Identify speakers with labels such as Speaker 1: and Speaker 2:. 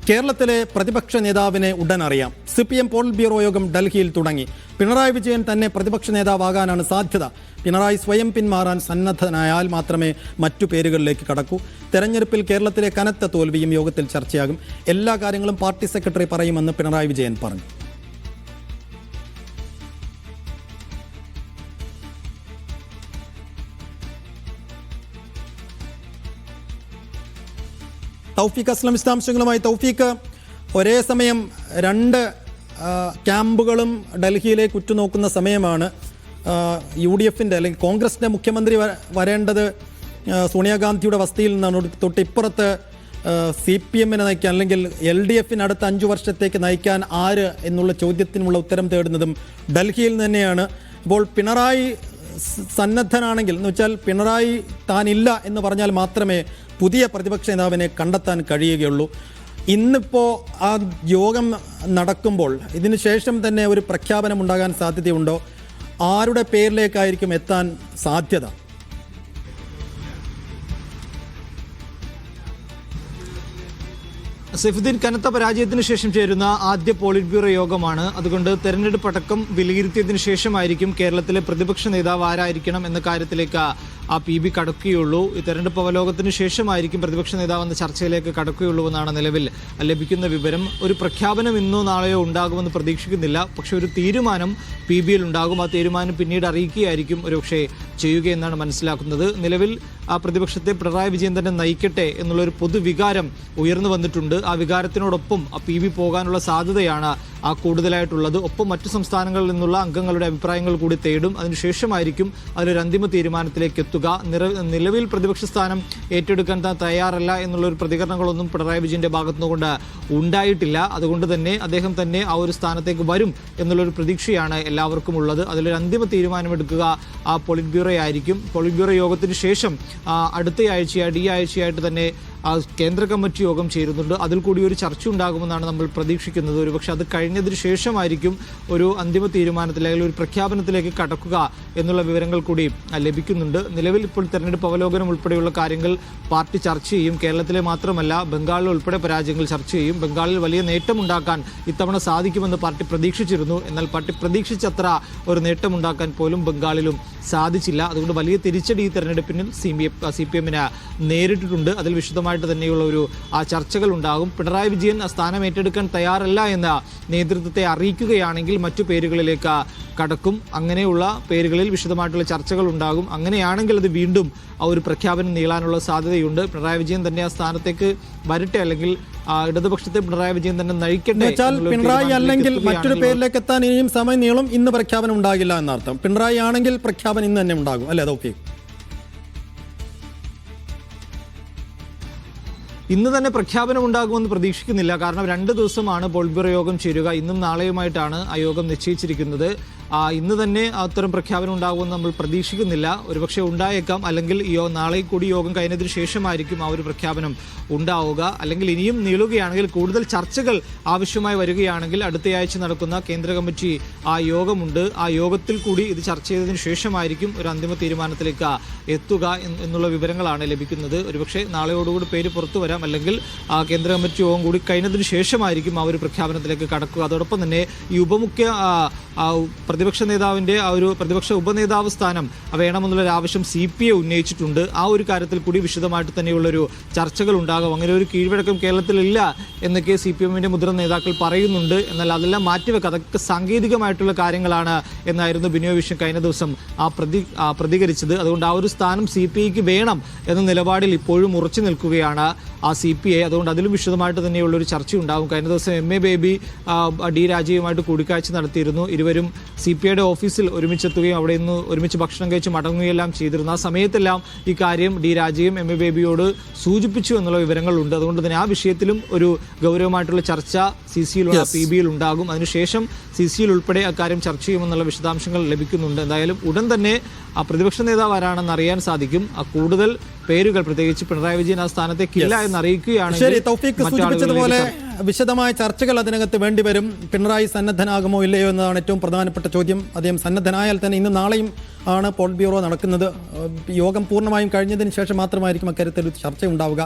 Speaker 1: കേരളത്തിലെ പ്രതിപക്ഷ നേതാവിനെ ഉടൻ അറിയാം. CPM പോളിറ്റ് ബ്യൂറോ യോഗം ഡൽഹിയിൽ തുടങ്ങി. പിണറായി വിജയൻ തന്നെ പ്രതിപക്ഷ നേതാവാകാനാണ് സാധ്യത. പിണറായി സ്വയം പിന്മാറാൻ സന്നദ്ധനായാൽ മാത്രമേ മറ്റു പേരുകളിലേക്ക് കടക്കൂ. തെരഞ്ഞെടുപ്പിൽ കേരളത്തിലെ കനത്ത തോൽവിയും യോഗത്തിൽ ചർച്ചയാകും. എല്ലാ കാര്യങ്ങളും പാർട്ടി സെക്രട്ടറി പറയുമെന്ന് പിണറായി വിജയൻ പറഞ്ഞു. തൗഫീഖ് അസ്ലം വിശദാംശങ്ങളുമായി. തൗഫീഖ്, ഒരേ സമയം രണ്ട് ക്യാമ്പുകളും ഡൽഹിയിലേക്ക് ഉറ്റുനോക്കുന്ന സമയമാണ്. UDFന്റെ അല്ലെങ്കിൽ കോൺഗ്രസിൻ്റെ മുഖ്യമന്ത്രി വരേണ്ടത് സോണിയാഗാന്ധിയുടെ വസതിയിൽ നിന്നാണ്. തൊട്ടിപ്പുറത്ത് CPMനെ നയിക്കാൻ അല്ലെങ്കിൽ LDFന് അടുത്ത 5 വർഷത്തേക്ക് നയിക്കാൻ ആര് എന്നുള്ള ചോദ്യത്തിനുള്ള ഉത്തരം തേടുന്നതും ഡൽഹിയിൽ തന്നെയാണ്. ഇപ്പോൾ പിണറായി സന്നദ്ധനാണെങ്കിൽ എന്ന് വെച്ചാൽ പിണറായി താനില്ല എന്ന് പറഞ്ഞാൽ മാത്രമേ പുതിയ പ്രതിപക്ഷ നേതാവിനെ കണ്ടെത്താൻ കഴിയുകയുള്ളൂ. ഇന്നിപ്പോൾ ആ യോഗം നടക്കുമ്പോൾ ഇതിന് ശേഷം തന്നെ ഒരു പ്രഖ്യാപനം ഉണ്ടാകാൻ സാധ്യതയുണ്ടോ? ആരുടെ പേരിലേക്കായിരിക്കും എത്താൻ സാധ്യത?
Speaker 2: സൈഫുദ്ദീൻ, കനത്ത പരാജയത്തിന് ശേഷം ചേരുന്ന ആദ്യ പോളിറ്റ് ബ്യൂറോ യോഗമാണ്. അതുകൊണ്ട് തെരഞ്ഞെടുപ്പ് അടക്കം വിലയിരുത്തിയതിനു ശേഷമായിരിക്കും കേരളത്തിലെ പ്രതിപക്ഷ നേതാവ് ആരായിരിക്കണം എന്ന കാര്യത്തിലേക്ക് ആ PB കടക്കുകയുള്ളൂ. ഈ തെരഞ്ഞെടുപ്പ് അവലോകത്തിന് ശേഷമായിരിക്കും പ്രതിപക്ഷ നേതാവ് എന്ന ചർച്ചയിലേക്ക് കടക്കുകയുള്ളൂ എന്നാണ് നിലവിൽ ലഭിക്കുന്ന വിവരം. ഒരു പ്രഖ്യാപനം ഇന്നോ നാളെയോ ഉണ്ടാകുമെന്ന് പ്രതീക്ഷിക്കുന്നില്ല. പക്ഷെ ഒരു തീരുമാനം PBയിൽ ഉണ്ടാകും. ആ തീരുമാനം പിന്നീട് അറിയിക്കുകയായിരിക്കും ഒരുപക്ഷെ ചെയ്യുകയെന്നാണ് മനസ്സിലാക്കുന്നത്. നിലവിൽ ആ പ്രതിപക്ഷത്തെ പിണറായി വിജയൻ തന്നെ നയിക്കട്ടെ എന്നുള്ളൊരു പൊതുവികാരം ഉയർന്നു വന്നിട്ടുണ്ട്. ആ വികാരത്തിനോടൊപ്പം ആ PB പോകാനുള്ള സാധ്യതയാണ് കൂടുതലായിട്ടുള്ളത്. ഒപ്പം മറ്റു സംസ്ഥാനങ്ങളിൽ നിന്നുള്ള അംഗങ്ങളുടെ അഭിപ്രായങ്ങൾ കൂടി തേടും. അതിനുശേഷമായിരിക്കും അതിലൊരു അന്തിമ തീരുമാനത്തിലേക്ക് എത്തുക. നിലവിൽ പ്രതിപക്ഷ സ്ഥാനം ഏറ്റെടുക്കാൻ താൻ തയ്യാറല്ല എന്നുള്ളൊരു പ്രതികരണങ്ങളൊന്നും പിണറായി വിജയന്റെ ഭാഗത്തുനിന്നുകൊണ്ട് ഉണ്ടായിട്ടില്ല. അതുകൊണ്ട് തന്നെ അദ്ദേഹം തന്നെ ആ ഒരു സ്ഥാനത്തേക്ക് വരും എന്നുള്ളൊരു പ്രതീക്ഷയാണ് എല്ലാവർക്കും ഉള്ളത്. അതിലൊരു അന്തിമ തീരുമാനമെടുക്കുക ആ പോളിറ്റ് ബ്യൂറോ ആയിരിക്കും. പോളിറ്റ് ബ്യൂറോ യോഗത്തിന് ശേഷം അടുത്ത ആഴ്ചയായിട്ട് ഈ ആഴ്ചയായിട്ട് തന്നെ കേന്ദ്ര കമ്മിറ്റി യോഗം ചേരുന്നുണ്ട്. അതിൽ കൂടി ഒരു ചർച്ച ഉണ്ടാകുമെന്നാണ് നമ്മൾ പ്രതീക്ഷിക്കുന്നത്. ഒരുപക്ഷെ അത് കഴിഞ്ഞതിന് ശേഷമായിരിക്കും ഒരു അന്തിമ തീരുമാനത്തിൽ അല്ലെങ്കിൽ ഒരു പ്രഖ്യാപനത്തിലേക്ക് കടക്കുക എന്നുള്ള വിവരങ്ങൾ കൂടി ലഭിക്കുന്നുണ്ട്. നിലവിൽ ഇപ്പോൾ തെരഞ്ഞെടുപ്പ് അവലോകനം ഉൾപ്പെടെയുള്ള കാര്യങ്ങൾ പാർട്ടി ചർച്ച ചെയ്യും. കേരളത്തിലെ മാത്രമല്ല ബംഗാളിൽ ഉൾപ്പെടെ പരാജയങ്ങൾ ചർച്ച ചെയ്യും. ബംഗാളിൽ വലിയ നേട്ടമുണ്ടാക്കാൻ ഇത്തവണ സാധിക്കുമെന്ന് പാർട്ടി പ്രതീക്ഷിച്ചിരുന്നു. എന്നാൽ പാർട്ടി പ്രതീക്ഷിച്ചത്ര ഒരു നേട്ടമുണ്ടാക്കാൻ പോലും ബംഗാളിലും സാധിച്ചില്ല. അതുകൊണ്ട് വലിയ തിരിച്ചടി ഈ തെരഞ്ഞെടുപ്പിന് CPMന് നേരിട്ടിട്ടുണ്ട്. അതിൽ വിശദമായിട്ട് തന്നെയുള്ള ഒരു ചർച്ചകൾ ഉണ്ടാകും. പിണറായി വിജയൻ സ്ഥാനം ഏറ്റെടുക്കാൻ തയ്യാറല്ല എന്ന നേതൃത്വത്തെ അറിയിക്കുകയാണെങ്കിൽ മറ്റു പേരുകളിലേക്ക് കടക്കും. അങ്ങനെയുള്ള പേരുകളിൽ വിശദമായിട്ടുള്ള ചർച്ചകൾ ഉണ്ടാകും. അങ്ങനെയാണെങ്കിൽ അത് വീണ്ടും ഒരു പ്രഖ്യാപനം നീളാനുള്ള സാധ്യതയുണ്ട്. പിണറായി വിജയൻ തന്നെ ആ സ്ഥാനത്തേക്ക് വരട്ടെ, അല്ലെങ്കിൽ ഇടതുപക്ഷത്തെ പിണറായി വിജയൻ തന്നെ നയിക്കട്ടെ.
Speaker 1: പിണറായി അല്ലെങ്കിൽ മറ്റൊരു പേരിലേക്ക് എത്താൻ ഇനിയും സമയം നീളും. ഇന്ന് പ്രഖ്യാപനം ഉണ്ടാകില്ല എന്നർത്ഥം. പിണറായി ആണെങ്കിൽ പ്രഖ്യാപനം ഇന്ന് തന്നെ ഉണ്ടാകും അല്ലേ? അതൊക്കെ
Speaker 2: ഇന്ന് തന്നെ പ്രഖ്യാപനം ഉണ്ടാകുമെന്ന് പ്രതീക്ഷിക്കുന്നില്ല. കാരണം 2 ദിവസമാണ് പോളിറ്റ് ബ്യൂറോ യോഗം ചേരുക. ഇന്നും നാളെയുമായിട്ടാണ് ആ യോഗം നിശ്ചയിച്ചിരിക്കുന്നത്. ഇന്ന് തന്നെ അത്തരം പ്രഖ്യാപനം ഉണ്ടാകുമെന്ന് നമ്മൾ പ്രതീക്ഷിക്കുന്നില്ല. ഒരുപക്ഷെ ഉണ്ടായേക്കാം. അല്ലെങ്കിൽ നാളെ കൂടി യോഗം കഴിഞ്ഞതിന് ശേഷമായിരിക്കും ആ ഒരു പ്രഖ്യാപനം ഉണ്ടാവുക. അല്ലെങ്കിൽ ഇനിയും നീളുകയാണെങ്കിൽ, കൂടുതൽ ചർച്ചകൾ ആവശ്യമായി വരികയാണെങ്കിൽ അടുത്തയാഴ്ച നടക്കുന്ന കേന്ദ്ര കമ്മിറ്റി യോഗമുണ്ട്. ആ യോഗത്തിൽ കൂടി ഇത് ചർച്ച ചെയ്തതിന് ശേഷമായിരിക്കും ഒരു അന്തിമ തീരുമാനത്തിലേക്ക് എത്തുക എന്നുള്ള വിവരങ്ങളാണ് ലഭിക്കുന്നത്. ഒരുപക്ഷെ നാളെയോടുകൂടി പേര് പുറത്തു വരാം. അല്ലെങ്കിൽ കേന്ദ്ര കമ്മിറ്റി യോഗം കൂടി കഴിഞ്ഞതിന് ശേഷമായിരിക്കും ആ ഒരു പ്രഖ്യാപനത്തിലേക്ക് കടക്കുക. അതോടൊപ്പം തന്നെ ഈ പ്രതിപക്ഷ നേതാവിൻ്റെ പ്രതിപക്ഷ ഉപനേതാവ് സ്ഥാനം വേണമെന്നുള്ളൊരു ആവശ്യം CPI ഉന്നയിച്ചിട്ടുണ്ട്. ആ ഒരു കാര്യത്തിൽ കൂടി വിശദമായിട്ട് തന്നെയുള്ളൊരു ചർച്ചകൾ ഉണ്ടാകും. അങ്ങനെ ഒരു കീഴ്വഴക്കം കേരളത്തിലില്ല എന്നൊക്കെ CPMന്റെ മുതിർന്ന നേതാക്കൾ പറയുന്നുണ്ട്. എന്നാൽ അതെല്ലാം മാറ്റിവെക്കുക, അതൊക്കെ സാങ്കേതികമായിട്ടുള്ള കാര്യങ്ങളാണ് എന്നായിരുന്നു ബിനോയ് വിശ്വം കഴിഞ്ഞ ദിവസം പ്രതികരിച്ചത്. അതുകൊണ്ട് ആ ഒരു സ്ഥാനം CPIക്ക് വേണം എന്ന നിലപാടിൽ ഇപ്പോഴും ഉറച്ചു നിൽക്കുകയാണ് CPI. അതുകൊണ്ട് അതിലും വിശദമായിട്ട് തന്നെയുള്ളൊരു ചർച്ച ഉണ്ടാകും. കഴിഞ്ഞ ദിവസം MA ബേബി D രാജയുമായിട്ട് കൂടിക്കാഴ്ച നടത്തിയിരുന്നു. ഇരുവരും CPIയുടെ ഓഫീസിൽ ഒരുമിച്ചെത്തുകയും അവിടെ നിന്ന് ഒരുമിച്ച് ഭക്ഷണം കഴിച്ച് മടങ്ങുകയെല്ലാം ചെയ്തിരുന്നു. ആ സമയത്തെല്ലാം ഈ കാര്യം D രാജയും MA ബേബിയോട് സൂചിപ്പിച്ചു എന്നുള്ള വിവരങ്ങളുണ്ട്. അതുകൊണ്ട് തന്നെ ആ വിഷയത്തിലും ഒരു ഗൗരവമായിട്ടുള്ള ചർച്ച CCയിലുള്ള PBയിൽ ഉണ്ടാകും. അതിനുശേഷം CCയിൽ ഉൾപ്പെടെ അക്കാര്യം ചർച്ച ചെയ്യുമെന്നുള്ള വിശദാംശങ്ങൾ ലഭിക്കുന്നുണ്ട്. എന്തായാലും ഉടൻ തന്നെ പ്രതിപക്ഷ നേതാവ് ആരാണെന്ന് അറിയാൻ സാധിക്കും. കൂടുതൽ പേരുകൾ പ്രത്യേകിച്ച് പിണറായി വിജയൻ ആ സ്ഥാനത്തേക്ക് ഇല്ല എന്ന് അറിയിക്കുകയാണെങ്കിൽ
Speaker 1: വിശദമായ ചർച്ചകൾ അതിനകത്ത് വേണ്ടിവരും. പിണറായി സന്നദ്ധനാകുമോ ഇല്ലയോ എന്നതാണ് ഏറ്റവും പ്രധാനപ്പെട്ട ചോദ്യം. അദ്ദേഹം സന്നദ്ധനായാൽ തന്നെ ഇന്ന് നാളെയും ആണ് പോളിറ്റ് ബ്യൂറോ നടക്കുന്നത്. യോഗം പൂർണ്ണമായും കഴിഞ്ഞതിന് ശേഷം മാത്രമായിരിക്കും അക്കാര്യത്തിൽ ചർച്ച ഉണ്ടാവുക.